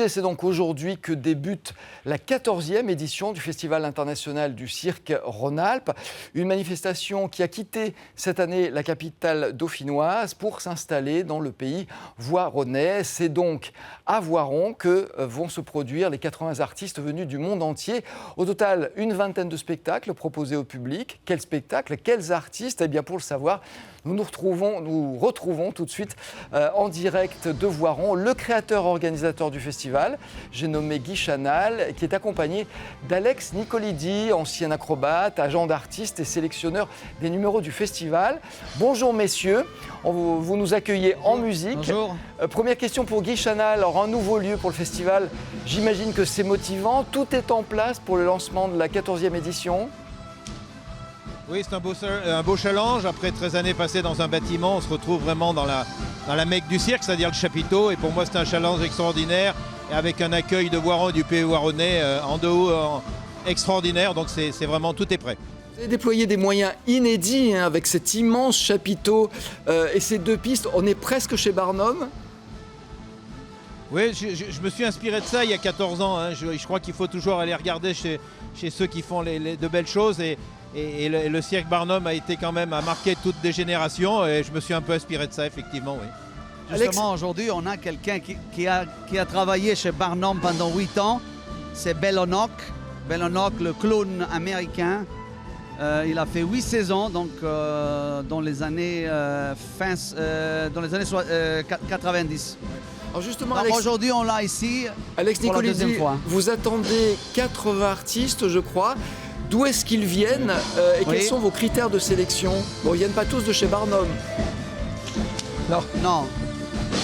disais, c'est donc aujourd'hui que débute la 14e édition du Festival international du cirque Rhône-Alpes. Une manifestation qui a quitté cette année la capitale dauphinoise pour s'installer dans le pays voironnais. C'est donc à Voiron que vont se produire les 80 artistes venus du monde entier. Au total, une vingtaine de spectacles proposés au public. Quels spectacles, quels artistes? Eh bien, pour le savoir, nous retrouvons tout de suite en direct de Voiron le créateur-organisateur du festival. J'ai nommé Guy Chanal, qui est accompagné d'Alex Nicolidi, ancien acrobate, agent d'artiste et sélectionneur des numéros du festival. Bonjour messieurs, vous nous accueillez en musique. Bonjour. Première question pour Guy Chanal. Alors, un nouveau lieu pour le festival, j'imagine que c'est motivant. Tout est en place pour le lancement de la 14e édition. Oui, c'est un beau challenge. Après 13 années passées dans un bâtiment, on se retrouve vraiment dans la mecque du cirque, c'est-à-dire le chapiteau. Et pour moi, c'est un challenge extraordinaire, et avec un accueil de Voiron et du pays voironnais extraordinaire. Donc c'est vraiment, tout est prêt. Vous avez déployé des moyens inédits avec cet immense chapiteau et ces deux pistes. On est presque chez Barnum. Oui, je me suis inspiré de ça il y a 14 ans. Je crois qu'il faut toujours aller regarder chez ceux qui font de belles choses. Et le cirque Barnum a marqué toutes des générations, et je me suis un peu inspiré de ça, effectivement, oui. Justement, aujourd'hui, on a quelqu'un qui a travaillé chez Barnum pendant 8 ans. C'est Bill O'Nock. Bill O'Nock, le clown américain. Il a fait 8 saisons, donc dans les années 90. Alors justement, aujourd'hui, on l'a ici. Alex Nicolidi, vous attendez 80 artistes, je crois. D'où est-ce qu'ils viennent et quels sont vos critères de sélection? Bon, ils viennent pas tous de chez Barnum. Non.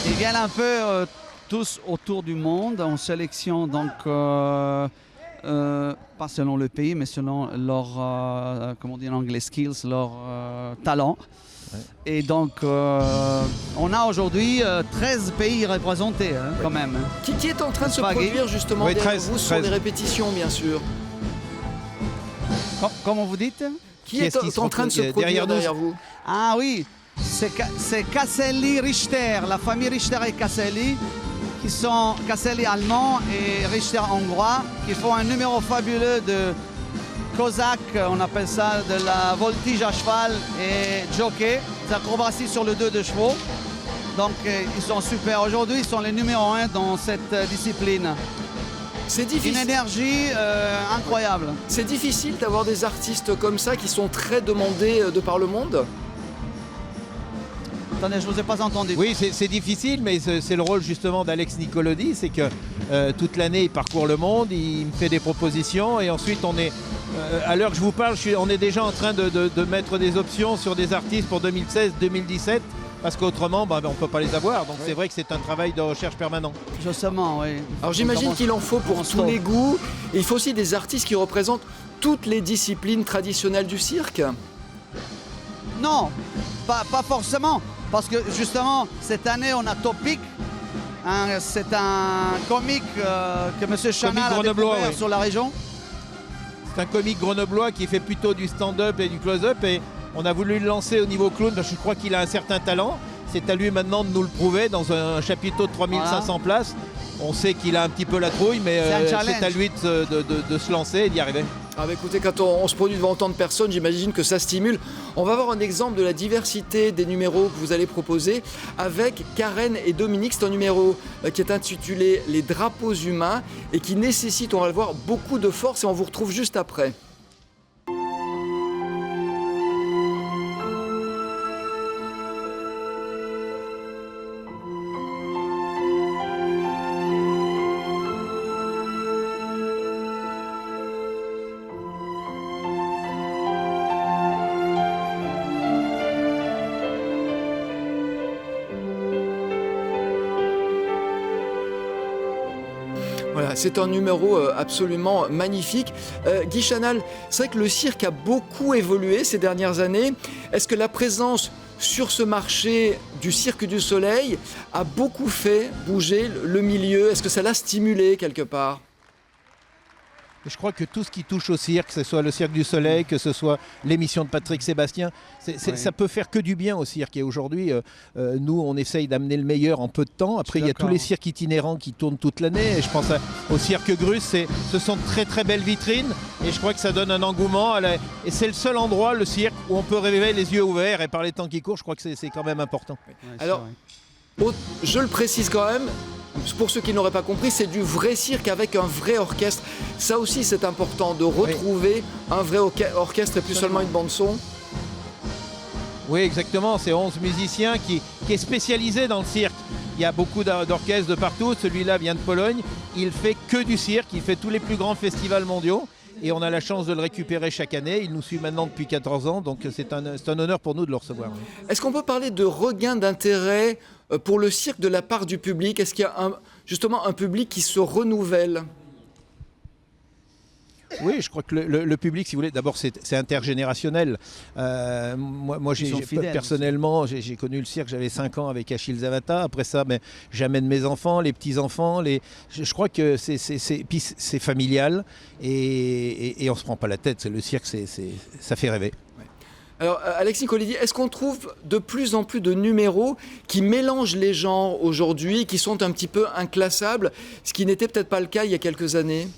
Ils viennent un peu tous autour du monde. On sélectionne donc pas selon le pays, mais selon leur, comment on dit en anglais, skills, leur talent. Ouais. Et donc, on a aujourd'hui 13 pays représentés, quand même. Qui est en train de se produire justement derrière vous sur les répétitions, bien sûr? Comment vous dites? Qui est en train de se produire derrière vous? Ah oui, c'est Caselli Richter, la famille Richter et Caselli, qui sont Caselli allemand et Richter hongrois, qui font un numéro fabuleux de Cosaque, on appelle ça de la voltige à cheval et jockey, des acrobaties sur le dos de chevaux. Donc ils sont super. Aujourd'hui, ils sont les numéros 1 dans cette discipline. C'est difficile. Une énergie incroyable. C'est difficile d'avoir des artistes comme ça qui sont très demandés de par le monde? Attendez, je ne vous ai pas entendu. Oui, c'est difficile, mais c'est le rôle justement d'Alex Nicolodi, c'est que toute l'année, il parcourt le monde, il me fait des propositions, et ensuite on est, à l'heure que je vous parle, on est déjà en train de mettre des options sur des artistes pour 2016-2017, parce qu'autrement, on ne peut pas les avoir. Donc c'est vrai que c'est un travail de recherche permanent. Justement, oui. Alors j'imagine qu'il en faut pour tous les goûts. Et il faut aussi des artistes qui représentent toutes les disciplines traditionnelles du cirque. Non, pas forcément. Parce que justement, cette année, on a Topic. C'est un comique que M. Chanal a découvert sur la région. C'est un comique grenoblois qui fait plutôt du stand-up et du close-up. Et on a voulu le lancer au niveau clown, parce que je crois qu'il a un certain talent. C'est à lui maintenant de nous le prouver dans un chapiteau de 3500 places. On sait qu'il a un petit peu la trouille, mais c'est à lui de se lancer et d'y arriver. Ah bah écoutez, quand on se produit devant autant de personnes, j'imagine que ça stimule. On va voir un exemple de la diversité des numéros que vous allez proposer avec Karen et Dominique. C'est un numéro qui est intitulé « Les drapeaux humains » et qui nécessite, on va le voir, beaucoup de force, et on vous retrouve juste après. Voilà, c'est un numéro absolument magnifique. Guy Chanal, c'est vrai que le cirque a beaucoup évolué ces dernières années. Est-ce que la présence sur ce marché du Cirque du Soleil a beaucoup fait bouger le milieu? Est-ce que ça l'a stimulé quelque part? Je crois que tout ce qui touche au cirque, que ce soit le Cirque du Soleil, que ce soit l'émission de Patrick Sébastien, ça peut faire que du bien au cirque. Et aujourd'hui, nous, on essaye d'amener le meilleur en peu de temps. Après, il y a tous les cirques itinérants qui tournent toute l'année. Et je pense au Cirque Grus, ce sont de très très belles vitrines. Et je crois que ça donne un engouement. Et c'est le seul endroit, le cirque, où on peut rêver les yeux ouverts. Et par les temps qui courent, je crois que c'est quand même important. Alors, je le précise quand même, pour ceux qui n'auraient pas compris, c'est du vrai cirque avec un vrai orchestre. Ça aussi, c'est important de retrouver un vrai orchestre et plus seulement une bande-son. Oui, exactement. C'est 11 musiciens qui est spécialisé dans le cirque. Il y a beaucoup d'orchestres de partout. Celui-là vient de Pologne. Il fait que du cirque. Il fait tous les plus grands festivals mondiaux. Et on a la chance de le récupérer chaque année. Il nous suit maintenant depuis 14 ans. Donc c'est un honneur pour nous de le recevoir. Est-ce qu'on peut parler de regain d'intérêt pour le cirque de la part du public? Est-ce qu'il y a justement un public qui se renouvelle? Oui, je crois que le public, si vous voulez, d'abord c'est intergénérationnel. Moi personnellement, j'ai connu le cirque, j'avais 5 ans avec Achille Zavata. Après ça, j'amène mes enfants, les petits-enfants. Je crois que c'est familial et on ne se prend pas la tête. Le cirque, ça fait rêver. Alors, Alex Nicolodi, est-ce qu'on trouve de plus en plus de numéros qui mélangent les genres aujourd'hui, qui sont un petit peu inclassables, ce qui n'était peut-être pas le cas il y a quelques années?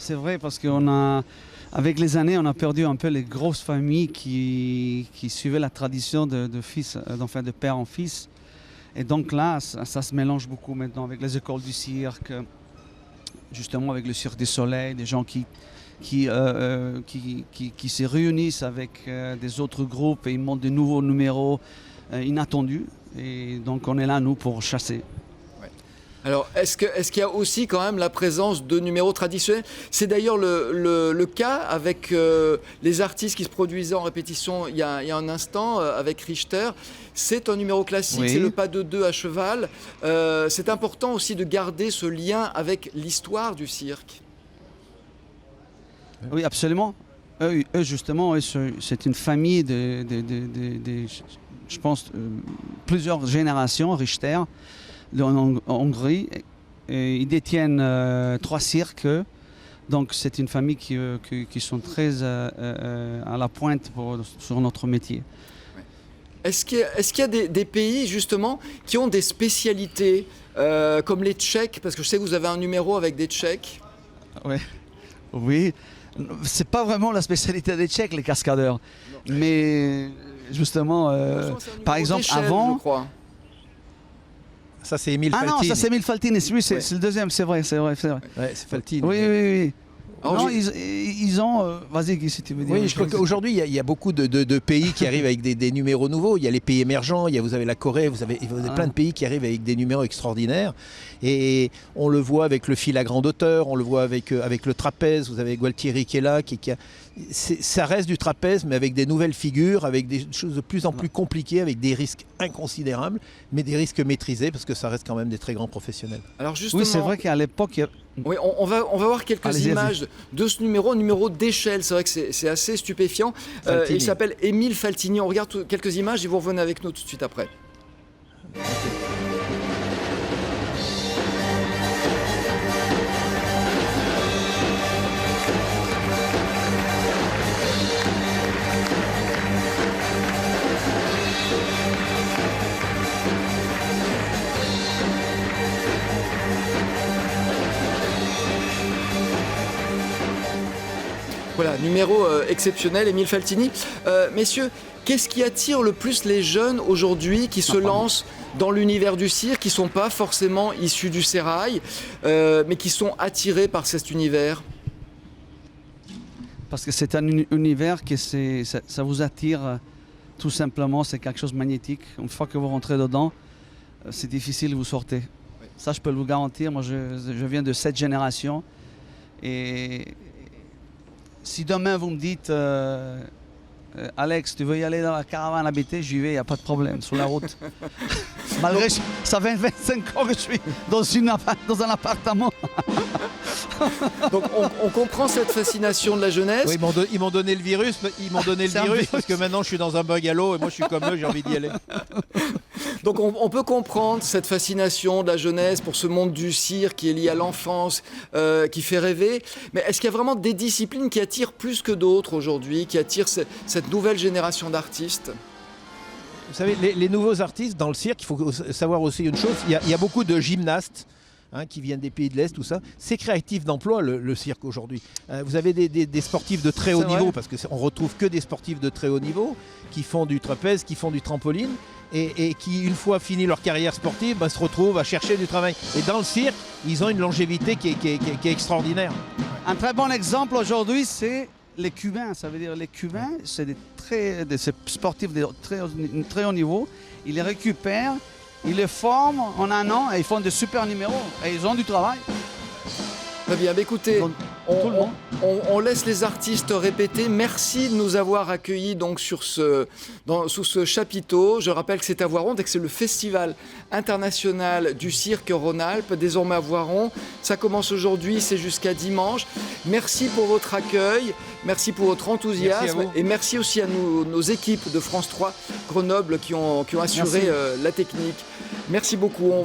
C'est vrai, parce qu'avec les années, on a perdu un peu les grosses familles qui suivaient la tradition de père en fils. Et donc là, ça se mélange beaucoup maintenant avec les écoles du cirque, justement avec le Cirque du Soleil, des gens qui se réunissent avec des autres groupes et ils montent de nouveaux numéros inattendus. Et donc on est là, nous, pour chasser. Ouais. Alors, est-ce qu'il y a aussi quand même la présence de numéros traditionnels? C'est d'ailleurs le cas avec les artistes qui se produisaient en répétition il y a un instant avec Richter. C'est un numéro classique, oui. C'est le pas de deux à cheval. C'est important aussi de garder ce lien avec l'histoire du cirque. Oui, absolument. Eux justement, c'est une famille je pense, plusieurs générations, Richter, en Hongrie. Et ils détiennent 3 cirques. Donc c'est une famille qui sont très à la pointe sur notre métier. Est-ce qu'il y a des pays, justement, qui ont des spécialités, comme les Tchèques? Parce que je sais que vous avez un numéro avec des Tchèques. Ouais. Oui. C'est pas vraiment la spécialité des Tchèques, les cascadeurs. Non. Mais justement, par exemple, avant... Je crois. Ça, c'est Emile Faltini. Ah non, ça, c'est Emile Faltini. Oui, c'est le deuxième, c'est vrai. Ouais, c'est Faltini. Oui. Alors, non, ils ont... Vas-y, si tu veux dire. Oui, je crois qu'aujourd'hui, il y a beaucoup de pays qui arrivent avec des numéros nouveaux. Il y a les pays émergents, vous avez la Corée, vous avez plein de pays qui arrivent avec des numéros extraordinaires. Et on le voit avec le fil à grande hauteur, on le voit avec le trapèze. Vous avez Gualtieri qui est là. Ça reste du trapèze, mais avec des nouvelles figures, avec des choses de plus en plus compliquées, avec des risques inconsidérables, mais des risques maîtrisés, parce que ça reste quand même des très grands professionnels. Alors justement, oui, c'est vrai qu'à l'époque... Oui, on va voir quelques images de ce numéro d'échelle. C'est vrai que c'est assez stupéfiant. Il s'appelle Emile Faltini. On regarde quelques images et vous revenez avec nous tout de suite après. Voilà, numéro exceptionnel, Emile Faltini. Messieurs, qu'est-ce qui attire le plus les jeunes aujourd'hui qui se lancent dans l'univers du cirque, qui ne sont pas forcément issus du sérail, mais qui sont attirés par cet univers? Parce que c'est un univers que ça vous attire tout simplement, c'est quelque chose de magnétique. Une fois que vous rentrez dedans, c'est difficile de vous sortir. Oui. Ça, je peux vous garantir. Moi, je viens de cette génération. Et si demain vous me dites Alex, tu veux y aller dans la caravane habitée, j'y vais, il n'y a pas de problème, sur la route. Malgré ça fait 25 ans que je suis dans un appartement. Donc on comprend cette fascination de la jeunesse. Oui, ils m'ont donné le virus, parce que maintenant je suis dans un bungalow et moi je suis comme eux, j'ai envie d'y aller. Donc on peut comprendre cette fascination de la jeunesse pour ce monde du cirque qui est lié à l'enfance, qui fait rêver. Mais est-ce qu'il y a vraiment des disciplines qui attirent plus que d'autres aujourd'hui, qui attirent cette nouvelle génération d'artistes ? Vous savez, les nouveaux artistes dans le cirque, il faut savoir aussi une chose, il y a beaucoup de gymnastes qui viennent des pays de l'Est, tout ça. C'est créatif d'emploi, le cirque aujourd'hui. Vous avez des sportifs de très haut niveau, parce qu'on retrouve que des sportifs de très haut niveau, qui font du trapèze, qui font du trampoline, et qui, une fois fini leur carrière sportive, se retrouvent à chercher du travail. Et dans le cirque, ils ont une longévité qui est extraordinaire. Un très bon exemple aujourd'hui, c'est les Cubains. Ça veut dire les Cubains, c'est des sportifs de très haut niveau. Ils les récupèrent, ils les forment en un an et ils font des super numéros. Et ils ont du travail. Très bien, écoutez, on laisse les artistes répéter. Merci de nous avoir accueillis donc sous ce chapiteau. Je rappelle que c'est à Voiron, que c'est le Festival international du cirque Rhône-Alpes, désormais à Voiron. Ça commence aujourd'hui, c'est jusqu'à dimanche. Merci pour votre accueil, merci pour votre enthousiasme et merci aussi à nos équipes de France 3 Grenoble qui ont assuré la technique. Merci beaucoup.